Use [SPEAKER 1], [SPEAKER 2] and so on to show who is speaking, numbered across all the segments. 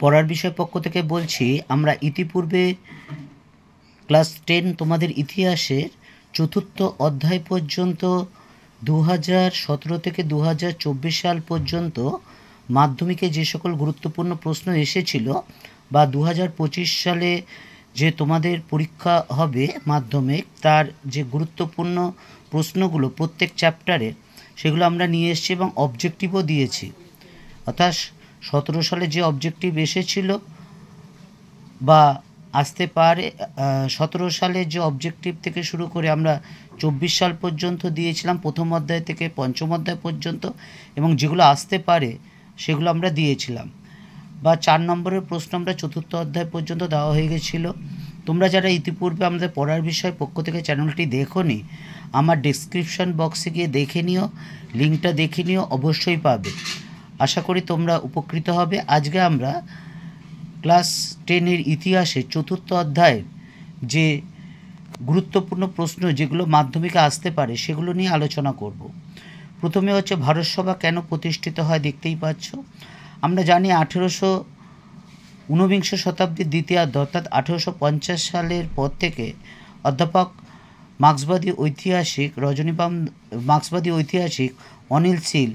[SPEAKER 1] পড়ার বিষয় পক্ষ থেকে বলছি, আমরা ইতিপূর্বে ক্লাস 10 তোমাদের ইতিহাসের চতুর্থ অধ্যায় পর্যন্ত 2017 থেকে 2024 সাল পর্যন্ত মাধ্যমিকে যে সকল গুরুত্বপূর্ণ প্রশ্ন এসেছিল বা 2025 সালে যে তোমাদের পরীক্ষা হবে মাধ্যমিক, তার যে গুরুত্বপূর্ণ প্রশ্নগুলো প্রত্যেক চ্যাপ্টারে, সেগুলো আমরা নিয়ে এসেছি এবং অবজেক্টিভও দিয়েছি। অর্থাৎ 17 সালে যে অবজেক্টিভ এসেছিল বা আসতে পারে, 17 সালের যে অবজেক্টিভ থেকে শুরু করে আমরা 24 সাল পর্যন্ত দিয়েছিলাম, প্রথম অধ্যায় থেকে পঞ্চম অধ্যায় পর্যন্ত, এবং যেগুলো আসতে পারে সেগুলো আমরা দিয়েছিলাম। বা 4 নম্বরের প্রশ্ন আমরা চতুর্থ অধ্যায় পর্যন্ত দেওয়া হয়ে গেছিলো। তোমরা যারা ইতিপূর্বে আমাদের পড়ার বিষয় পক্ষ থেকে চ্যানেলটি দেখোনি, আমার ডেসক্রিপশন বক্সে গিয়ে দেখে নিও, লিঙ্কটা দেখে নিও, অবশ্যই পাবে। আশা করি তোমরা উপকৃত হবে। আজকে আমরা ক্লাস 10-এর ইতিহাসের চতুর্থ অধ্যায়ের যে গুরুত্বপূর্ণ প্রশ্ন যেগুলো মাধ্যমিকে আসতে পারে সেগুলো নিয়ে আলোচনা করব। প্রথমে হচ্ছে ভারতসভা কেন প্রতিষ্ঠিত হয়, দেখতেই পাচ্ছ। আমরা জানি 19ঊনবিংশ শতাব্দীর দ্বিতীয়ার্ধ অর্থাৎ 1850 সালের পর থেকে অধ্যাপক মার্ক্সবাদী ঐতিহাসিক অনিল শীল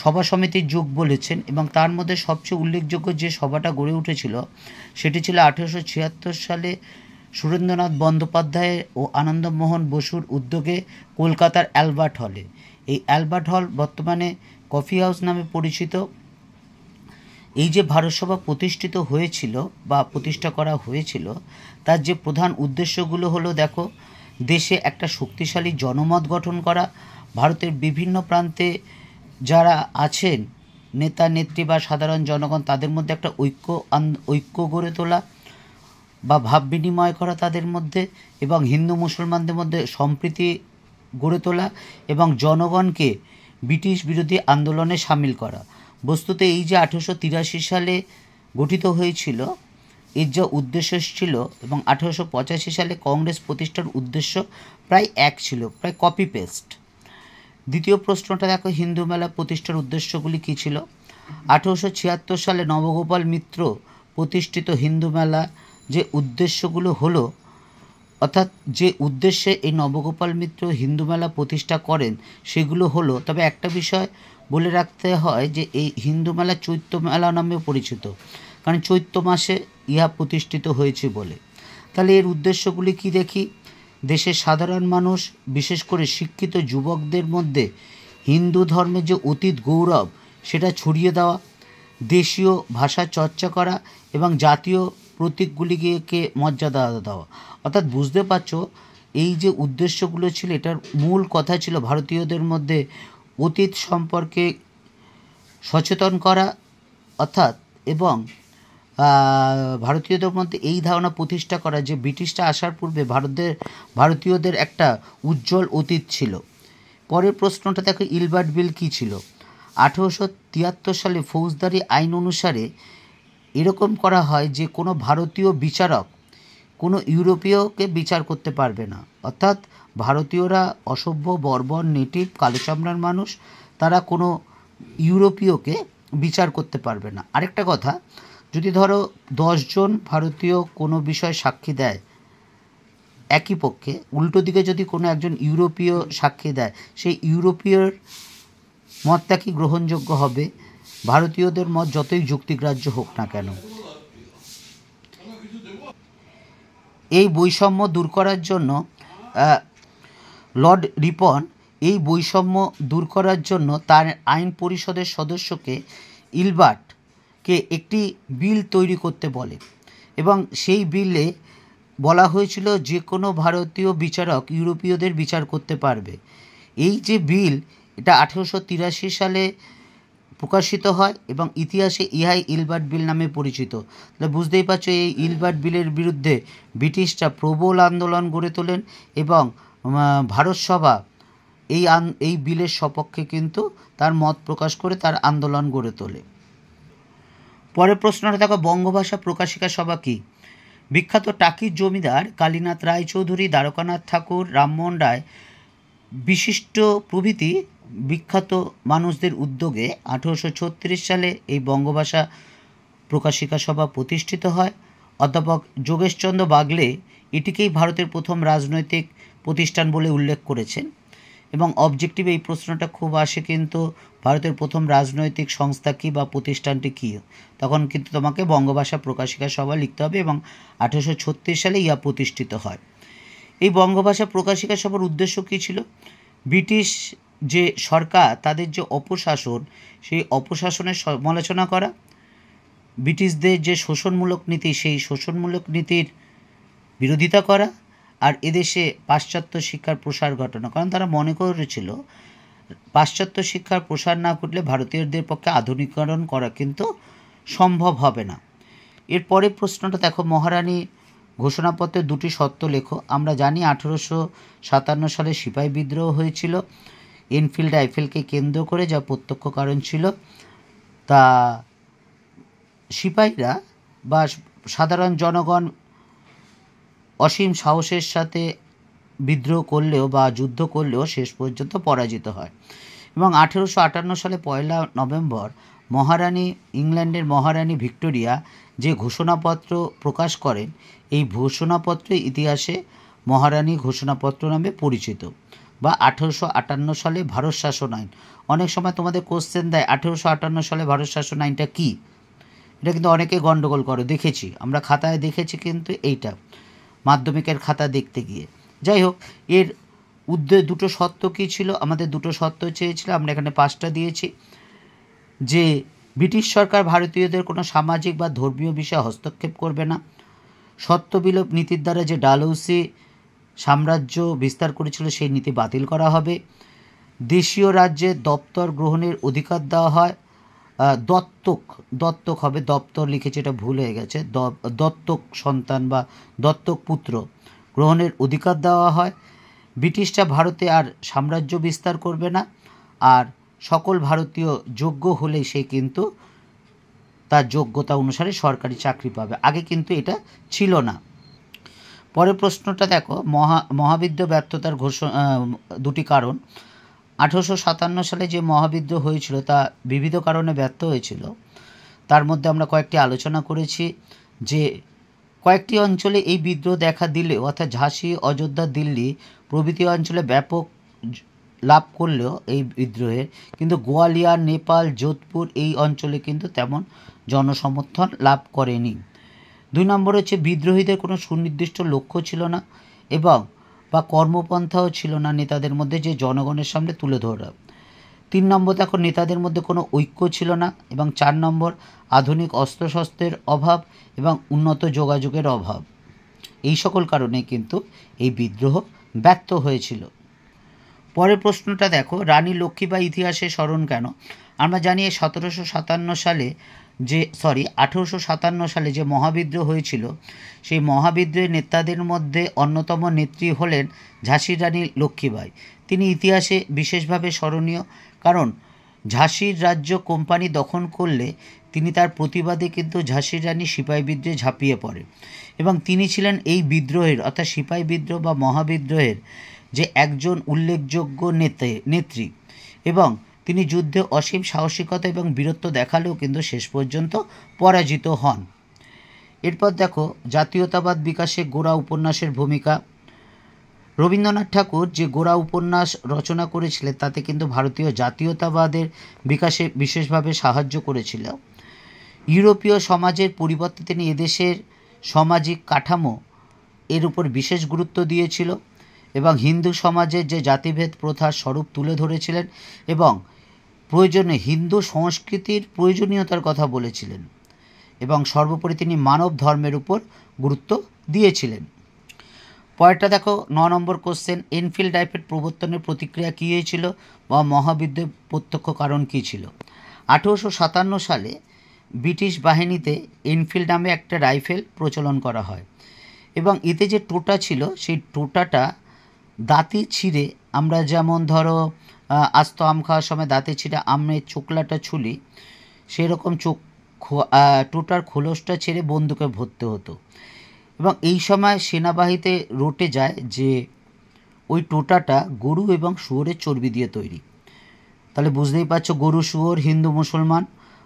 [SPEAKER 1] সভা সমিতির যুগ বলেছেন, এবং তার মধ্যে সবচেয়ে উল্লেখযোগ্য যে সভাটা গড়ে উঠেছিল সেটি ছিল 1876 সালে সুরেন্দ্রনাথ বন্দ্যোপাধ্যায় ও আনন্দমোহন বসুর উদ্যোগে কলকাতার অ্যালবার্ট হলে। এই অ্যালবার্ট হল বর্তমানে কফি হাউস নামে পরিচিত। এই যে ভারতসভা প্রতিষ্ঠিত হয়েছিল বা প্রতিষ্ঠা করা হয়েছিল, তার যে প্রধান উদ্দেশ্যগুলো হলো, দেখো, দেশে একটা শক্তিশালী জনমত গঠন করা, ভারতের বিভিন্ন প্রান্তে যারা আছেন নেতা নেত্রী বা সাধারণ জনগণ, তাদের মধ্যে একটা ঐক্য গড়ে তোলা বা ভাব বিনিময় করা তাদের মধ্যে, এবং হিন্দু মুসলমানদের মধ্যে সম্প্রীতি গড়ে তোলা, এবং জনগণকে ব্রিটিশ বিরোধী আন্দোলনে সামিল করা। বস্তুতে এই যে 1883 সালে গঠিত হয়েছিল, এর যা উদ্দেশ্য ছিল, এবং 1885 সালে কংগ্রেস প্রতিষ্ঠার উদ্দেশ্য প্রায় এক ছিল, প্রায় কপি পেস্ট। দ্বিতীয় প্রশ্নটা দেখো, হিন্দু মেলা প্রতিষ্ঠার উদ্দেশ্যগুলি কী ছিল। 1876 সালে নবগোপাল মিত্র প্রতিষ্ঠিত হিন্দু মেলা যে উদ্দেশ্যগুলো হলো, অর্থাৎ যে উদ্দেশ্যে এই নবগোপাল মিত্র হিন্দু মেলা প্রতিষ্ঠা করেন সেগুলো হলো, তবে একটা বিষয় বলে রাখতে হয় যে এই হিন্দু মেলা চৈত্র মেলা নামেও পরিচিত, কারণ চৈত্র মাসে ইহা প্রতিষ্ঠিত হয়েছে বলে। তাহলে এর উদ্দেশ্যগুলি কি দেখি। দেশের সাধারণ মানুষ, বিশেষ করে শিক্ষিত যুবকদের মধ্যে হিন্দু ধর্মের যে অতীত গৌরব সেটা ছড়িয়ে দেওয়া, দেশীয় ভাষা চর্চা করা, এবং জাতীয় প্রতীকগুলিকে মর্যাদা দেওয়া। অর্থাৎ বুঝতে পারছো এই যে উদ্দেশ্যগুলো ছিল, এটার মূল কথা ছিল ভারতীয়দের মধ্যে অতীত সম্পর্কে সচেতন করা, অর্থাৎ এবং ভারতীয়দের মধ্যে এই ধারণা প্রতিষ্ঠা করা যে ব্রিটিশরা আসার পূর্বে ভারতীয়দের একটা উজ্জ্বল অতীত ছিল। পরের প্রশ্নটা দেখো, ইলবার্ট বিল কী ছিল। 1873 সালে ফৌজদারি আইন অনুসারে এরকম করা হয় যে কোনো ভারতীয় বিচারক কোনো ইউরোপীয়কে বিচার করতে পারবে না। অর্থাৎ ভারতীয়রা অসভ্য, বর্বর, নেটিভ, কালো চামড়ার মানুষ, তারা কোনো ইউরোপীয়কে বিচার করতে পারবে না। আরেকটা কথা, যদি ধরো 10 জন ভারতীয় কোনো বিষয়ে সাক্ষী দেয় একই পক্ষে, উল্টো দিকে যদি কোনো একজন ইউরোপীয় সাক্ষী দেয়, সেই ইউরোপীয়র মতটা কি গ্রহণযোগ্য হবে, ভারতীয়দের মত যতই যুক্তিগ্রাহ্য হোক না কেন। এই বৈষম্য দূর করার জন্য লর্ড রিপন এই বৈষম্য দূর করার জন্য তার আইন পরিষদের সদস্যকে ইলবার্টকে একটি বিল তৈরি করতে বলে, এবং সেই বিলে বলা হয়েছিল যে কোনো ভারতীয় বিচারক ইউরোপীয়দের বিচার করতে পারবে। এই যে বিল, এটা 1883 সালে প্রকাশিত হয় এবং ইতিহাসে ইহাই ইলবার্ট বিল নামে পরিচিত। তাহলে বুঝতেই পারছো এই ইলবার্ট বিলের বিরুদ্ধে ব্রিটিশরা প্রবল আন্দোলন গড়ে তোলেন, এবং ভারতসভা এই বিলের সপক্ষে কিন্তু তার মত প্রকাশ করে তার আন্দোলন গড়ে তোলে। পরের প্রশ্নটা দেখো, বঙ্গভাষা প্রকাশিকা সভা কী। বিখ্যাত টাকির জমিদার কালীনাথ রায়চৌধুরী, দ্বারকানাথ ঠাকুর, রামমোহন রায় বিশিষ্ট প্রভৃতি বিখ্যাত মানুষদের উদ্যোগে 1836 সালে এই বঙ্গভাষা প্রকাশিকা সভা প্রতিষ্ঠিত হয়। অধ্যাপক যোগেশচন্দ্র বাগলে এটিকেই ভারতের প্রথম রাজনৈতিক প্রতিষ্ঠান বলে উল্লেখ করেছেন। এবং অবজেক্টিভে এই প্রশ্নটা খুব আসে, কিন্তু ভারতের প্রথম রাজনৈতিক সংস্থা কী বা প্রতিষ্ঠানটি কী, তখন কিন্তু তোমাকে বঙ্গভাষা প্রকাশিকা সভা লিখতে হবে। এবং 1836 সালে ইহা প্রতিষ্ঠিত হয়। এই বঙ্গভাষা প্রকাশিকা সভার উদ্দেশ্য কী ছিল? ব্রিটিশ যে সরকার, তাদের যে অপশাসন, সেই অপশাসনের সমালোচনা করা, ব্রিটিশদের যে শোষণমূলক নীতি, সেই শোষণমূলক নীতির বিরোধিতা করা, আর এদেশে পাশ্চাত্য শিক্ষার প্রসার ঘটানো। কারণ তারা মনে করেছিল পাশ্চাত্য শিক্ষার প্রসার না ঘটলে ভারতীয়দের পক্ষে আধুনিকরণ করা কিন্তু সম্ভব হবে না। এরপরে প্রশ্নটা দেখো, মহারানী ঘোষণাপত্রে দুটি শর্ত লেখো। আমরা জানি 1857 সালে সিপাহী বিদ্রোহ হয়েছিল এনফিল্ড রাইফেলকে কেন্দ্র করে, যা প্রত্যক্ষ কারণ ছিল। তা সিপাহীরা বা সাধারণ জনগণ অসীম সাহসের সাথে বিদ্রোহ করলেও বা যুদ্ধ করলেও শেষ পর্যন্ত পরাজিত হয়। এবং 1858 সালে 1 নভেম্বর মহারানী, ইংল্যান্ডের মহারানী ভিক্টোরিয়া যে ঘোষণাপত্র প্রকাশ করেন, এই ঘোষণাপত্র ইতিহাসে মহারানী ঘোষণাপত্র নামে পরিচিত, বা 1858 সালে ভারত শাসন আইন। অনেক সময় তোমাদের কোশ্চেন দেয় 1858 সালে ভারত শাসন আইনটা কী, এটা কিন্তু অনেকে গণ্ডগোল করে, দেখেছি আমরা খাতায় দেখেছি, কিন্তু এইটা মাধ্যমিকের খাতা দেখতে গিয়ে। যাই হোক, এর দুটো শর্ত কী ছিল? আমাদের দুটো শর্ত চেয়েছিল, আমরা এখানে 5টা দিয়েছি। যে ব্রিটিশ সরকার ভারতীয়দের কোনো সামাজিক বা ধর্মীয় বিষয়ে হস্তক্ষেপ করবে না। সত্যবিলোপ নীতির দ্বারা যে ডালহৌসি সাম্রাজ্য বিস্তার করেছিল, সেই নীতি বাতিল করা হবে। দেশীয় রাজ্যে দপ্তর গ্রহণের অধিকার দেওয়া হয়। দত্তক হবে, দপ্তর লিখেছে, এটা ভুল হয়ে গেছে, দত্তক সন্তান বা দত্তক পুত্র গ্রহণের অধিকার দেওয়া হয়। ব্রিটিশরা ভারতে আর সাম্রাজ্য বিস্তার করবে না, আর সকল ভারতীয় যোগ্য হলেই সে কিন্তু তার যোগ্যতা অনুসারে সরকারি চাকরি পাবে। আগে কিন্তু এটা ছিল না। পরের প্রশ্নটা দেখো, মহাবিদ্রোহ ব্যর্থতার দুটি কারণ। 1857 সালে যে মহাবিদ্রোহ হয়েছিল তা বিবিধ কারণে ব্যর্থ হয়েছিল। তার মধ্যে আমরা কয়েকটি আলোচনা করেছি। যে কয়েকটি অঞ্চলে এই বিদ্রোহ দেখা দিলেও, অর্থাৎ ঝাঁসি, অযোধ্যা, দিল্লি প্রভৃতি অঞ্চলে ব্যাপক লাভ করলেও এই বিদ্রোহের, কিন্তু গোয়ালিয়র, নেপাল, যোধপুর এই অঞ্চলে কিন্তু তেমন জনসমর্থন লাভ করেনি। 2 নম্বর হচ্ছে বিদ্রোহীদের কোনো সুনির্দিষ্ট লক্ষ্য ছিল না এবং বা কর্মপন্থাও ছিল না নেতাদের মধ্যে, যে জনগণের সামনে তুলে ধরা। 3 নম্বর দেখো, নেতাদের মধ্যে কোনো ঐক্য ছিল না। এবং 4 নম্বর, আধুনিক অস্ত্রশস্ত্রের অভাব এবং উন্নত যোগাযোগের অভাব। এই সকল কারণে কিন্তু এই বিদ্রোহ ব্যর্থ হয়েছিল। পরের প্রশ্নটা দেখো, রানী লক্ষ্মীবাঈ ইতিহাসে স্মরণ কেন? আমরা জানি 1857 সালে যে মহাবিদ্রোহ হয়েছিল, সেই মহাবিদ্রোহের নেতাদের মধ্যে অন্যতম নেত্রী হলেন ঝাঁসির রানী লক্ষ্মীবাঈ। তিনি ইতিহাসে বিশেষভাবে স্মরণীয়, কারণ ঝাঁসির রাজ্য কোম্পানি দখল করলে তিনি তার প্রতিবাদে কিন্তু ঝাঁসির রানী সিপাহী বিদ্রোহে ঝাঁপিয়ে পড়ে। এবং তিনি ছিলেন এই বিদ্রোহের, অর্থাৎ সিপাহী বিদ্রোহ বা মহাবিদ্রোহের যে একজন উল্লেখযোগ্য নেত্রী। এবং তিনি যুদ্ধে অসীম সাহসিকতা এবং বীরত্ব দেখালেও কিন্তু শেষ পর্যন্ত পরাজিত হন। এরপর দেখো, জাতীয়তাবাদ বিকাশে গোরা উপন্যাসের ভূমিকা। রবীন্দ্রনাথ ঠাকুর যে গোরা উপন্যাস রচনা করেছিলেন, তাতে কিন্তু ভারতীয় জাতীয়তাবাদের বিকাশে বিশেষভাবে সাহায্য করেছিল। ইউরোপীয় সমাজের পরিবর্তে তিনি এদেশের সামাজিক কাঠামো এর উপর বিশেষ গুরুত্ব দিয়েছিল এবং হিন্দু সমাজের যে জাতিভেদ প্রথার স্বরূপ তুলে ধরেছিলেন এবং প্রয়োজনে হিন্দু সংস্কৃতির প্রয়োজনীয়তার কথা বলেছিলেন। এবং সর্বোপরি তিনি মানব ধর্মের উপর গুরুত্ব দিয়েছিলেন। পরেরটা দেখো, 9 নম্বর কোশ্চেন, এনফিল্ড রাইফেল প্রবর্তনের প্রতিক্রিয়া কী হয়েছিল বা মহাবিদ্রোহের প্রত্যক্ষ কারণ কী ছিল? 1857 সালে ব্রিটিশ বাহিনীতে এনফিল্ড নামে একটা রাইফেল প্রচলন করা হয় এবং এতে যে টোটা ছিল, সেই টোটাটা দাঁতে ছিঁড়ে, আমরা যেমন ধরো আস্ত আম খাওয়ার সময় দাঁতে ছিঁড়ে আমের চোকলাটা ছুলি, সেরকম টোটার খোলসটা ছেড়ে বন্দুকে ভরতে হতো। এবং এই সময় সেনাবাহিনীতে রটে যায় যে ওই টোটাটা গরু এবং শুয়োরের চর্বি দিয়ে তৈরি। তাহলে বুঝতেই পারছো, গরু শুয়োর, হিন্দু মুসলমান,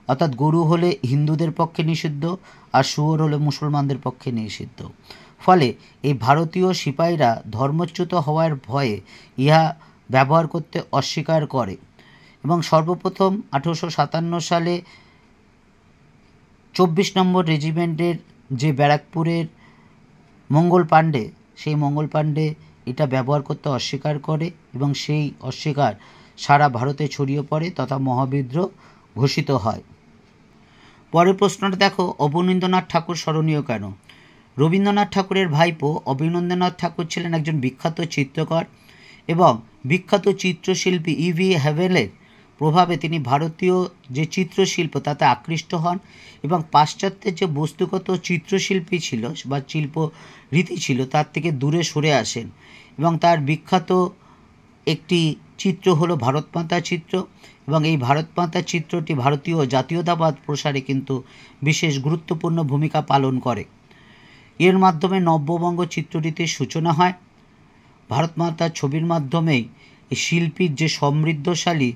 [SPEAKER 1] অর্থাৎ গরু হলে হিন্দুদের পক্ষে নিষিদ্ধ আর শুয়োর হলে মুসলমানদের পক্ষে নিষিদ্ধ। ফলে এই ভারতীয় সিপাহীরা ধর্মচ্যুত হওয়ার ভয়ে ইহা ব্যবহার করতে অস্বীকার করে এবং সর্বপ্রথম 1857 সালে 24 নম্বর রেজিমেন্টের যে ব্যারাকপুরের মঙ্গল পাণ্ডে, সেই মঙ্গল পাণ্ডে এটা ব্যবহার করতে অস্বীকার করে এবং সেই অস্বীকার সারা ভারতে ছড়িয়ে পড়ে তথা মহাবিদ্রোহ ঘোষিত হয়। পরের প্রশ্নটা দেখো, অবনীন্দ্রনাথ ঠাকুর স্মরণীয় কেন? রবীন্দ্রনাথ ঠাকুরের ভাইপো অবনীন্দ্রনাথ ঠাকুর ছিলেন একজন বিখ্যাত চিত্রকর এবং বিখ্যাত চিত্রশিল্পী ইভি হ্যাভেলের প্রভাবে তিনি ভারতীয় যে চিত্রশিল্প তাতে আকৃষ্ট হন এবং পাশ্চাত্যের যে বস্তুগত চিত্রশিল্পী ছিল বা শিল্প রীতি ছিল তার থেকে দূরে সরে আসেন এবং তার বিখ্যাত একটি চিত্র হলো ভারতমাতা চিত্র এবং এই ভারতমাতা চিত্রটি ভারতীয় জাতীয়তাবাদ প্রসারে কিন্তু বিশেষ গুরুত্বপূর্ণ ভূমিকা পালন করে। এর মাধ্যমে নব্যবঙ্গ চিত্ররীতির সূচনা হয়। ভারতমাতার ছবির মাধ্যমেই এই শিল্পীর যে সমৃদ্ধশালী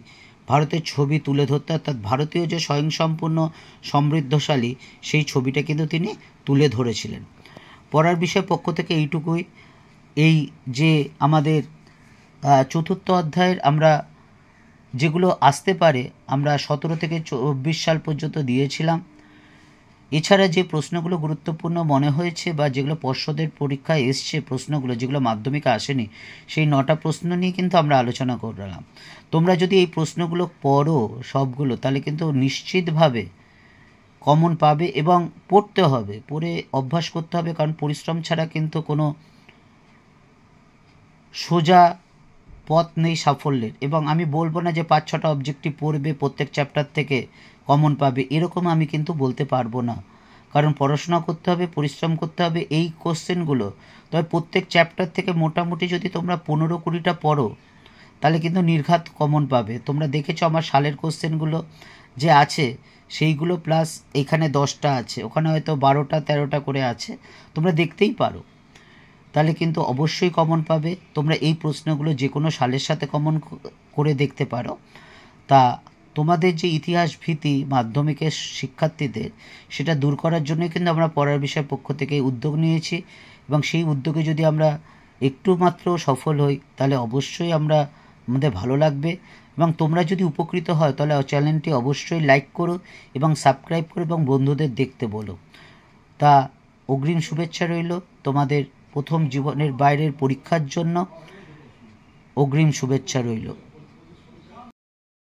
[SPEAKER 1] ভারতের ছবি তুলে ধরতে, অর্থাৎ ভারতীয় যে স্বয়ংসম্পূর্ণ সমৃদ্ধশালী সেই ছবিটা কিন্তু তিনি তুলে ধরেছিলেন। পড়ার বিষয় পক্ষ থেকে এইটুকুই। এই যে আমাদের চতুর্থ অধ্যায়ের আমরা যেগুলো আসতে পারে আমরা 17 থেকে 24 সাল পর্যন্ত দিয়েছিলাম। এছাড়া যে প্রশ্নগুলো গুরুত্বপূর্ণ মনে হয়েছে বা যেগুলো পর্ষদের পরীক্ষায় এসছে প্রশ্নগুলো, যেগুলো মাধ্যমিকে আসেনি, সেই 9টা প্রশ্ন নিয়ে কিন্তু আমরা আলোচনা করলাম। তোমরা যদি এই প্রশ্নগুলো পড়ো সবগুলো, তাহলে কিন্তু নিশ্চিতভাবে কমন পাবে এবং পড়তে হবে, পড়ে অভ্যাস করতে হবে, কারণ পরিশ্রম ছাড়া কিন্তু কোনো সোজা পথ নেই সাফল্যের। এবং আমি বলবো না যে 5-6টা অবজেক্টিভ পড়বে প্রত্যেক চ্যাপ্টার থেকে কমন পাবে, এরকম আমি কিন্তু বলতে পারবো না, কারণ পড়াশোনা করতে হবে, পরিশ্রম করতে হবে। এই কোশ্চেনগুলো তবে প্রত্যেক চ্যাপ্টার থেকে মোটামুটি যদি তোমরা 15-20টা পড়ো তাহলে কিন্তু নির্ঘাত কমন পাবে। তোমরা দেখেছো আমার সালের কোশ্চেনগুলো যে আছে সেইগুলো প্লাস এখানে 10টা আছে, ওখানে হয়তো 12টা-13টা করে আছে, তোমরা দেখতেই পারো, তাহলে কিন্তু অবশ্যই কমন পাবে। তোমরা এই প্রশ্নগুলো যে কোনো সালের সাথে কমন করে দেখতে পারো। তা তোমাদের যে ইতিহাস ভীতি মাধ্যমিকের শিক্ষার্থীদের, সেটা দূর করার জন্যই কিন্তু আমরা পড়ার বিষয় পক্ষ থেকে উদ্যোগ নিয়েছি এবং সেই উদ্যোগে যদি আমরা একটু মাত্র সফল হই তাহলে অবশ্যই আমাদের ভালো লাগবে এবং তোমরা যদি উপকৃত হয় তাহলে চ্যানেলটি অবশ্যই লাইক করো এবং সাবস্ক্রাইব করো এবং বন্ধুদের দেখতে বলো। তা অগ্রিম শুভেচ্ছা রইল তোমাদের প্রথম জীবনের বাইরের পরীক্ষার জন্য, অগ্রিম শুভেচ্ছা রইল।